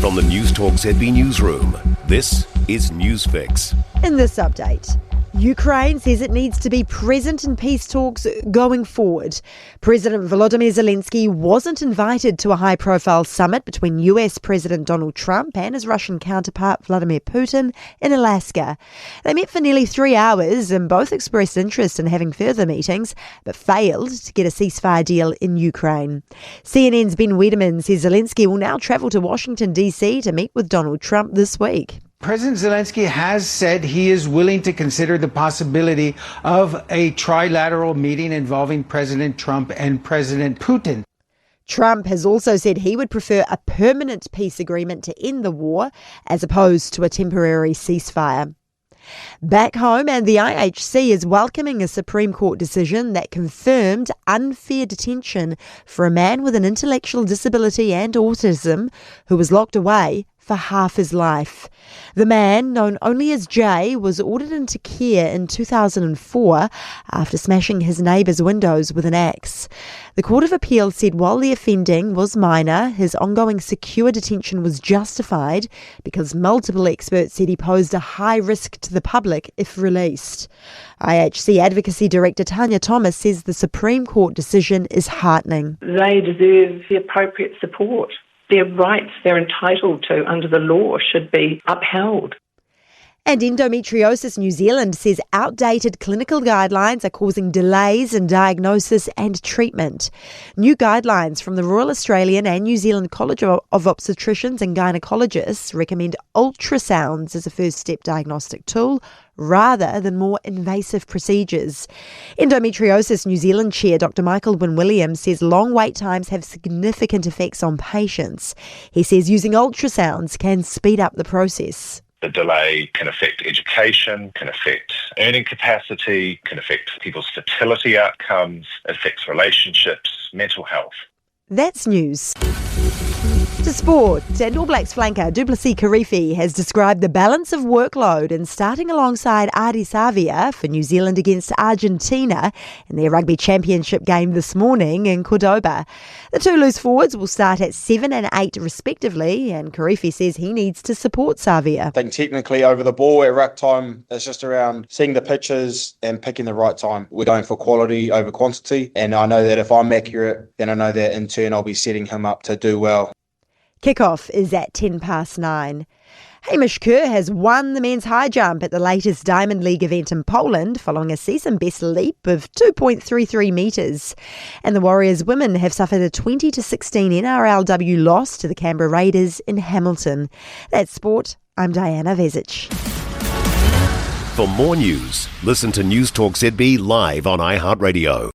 From the Newstalk ZB newsroom, this is Newsfix. In this update, Ukraine says it needs to be present in peace talks going forward. President Volodymyr Zelensky wasn't invited to a high-profile summit between US President Donald Trump and his Russian counterpart Vladimir Putin in Alaska. They met for nearly 3 hours and both expressed interest in having further meetings, but failed to get a ceasefire deal in Ukraine. CNN's Ben Wederman says Zelensky will now travel to Washington, D.C. to meet with Donald Trump this week. President Zelensky has said he is willing to consider the possibility of a trilateral meeting involving President Trump and President Putin. Trump has also said he would prefer a permanent peace agreement to end the war as opposed to a temporary ceasefire. Back home, and the IHC is welcoming a Supreme Court decision that confirmed unfair detention for a man with an intellectual disability and autism who was locked away for half his life. The man, known only as Jay, was ordered into care in 2004 after smashing his neighbour's windows with an axe. The Court of Appeal said while the offending was minor, his ongoing secure detention was justified because multiple experts said he posed a high risk to the public if released. IHC Advocacy Director Tanya Thomas says the Supreme Court decision is heartening. They deserve the appropriate support. Their rights they're entitled to under the law should be upheld. And Endometriosis New Zealand says outdated clinical guidelines are causing delays in diagnosis and treatment. New guidelines from the Royal Australian and New Zealand College of Obstetricians and Gynecologists recommend ultrasounds as a first-step diagnostic tool rather than more invasive procedures. Endometriosis New Zealand Chair Dr. Michael Wynne-Williams says long wait times have significant effects on patients. He says using ultrasounds can speed up the process. The delay can affect education, can affect earning capacity, can affect people's fertility outcomes, affects relationships, mental health. That's news. To sport, and All Blacks flanker Du Plessis-Kirifi has described the balance of workload in starting alongside Ardie Savea for New Zealand against Argentina in their rugby championship game this morning in Cordoba. The two loose forwards will start at 7 and 8 respectively, and Kirifi says he needs to support Savea. I think technically over the ball at ruck time, it's just around seeing the pitches and picking the right time. We're going for quality over quantity, and I know that if I'm accurate, then I know that in turn I'll be setting him up to do well. Kickoff is at 9:10. Hamish Kerr has won the men's high jump at the latest Diamond League event in Poland following a season-best leap of 2.33 metres. And the Warriors women have suffered a 20-16 NRLW loss to the Canberra Raiders in Hamilton. That's sport. I'm Diana Vezic. For more news, listen to Newstalk ZB live on iHeartRadio.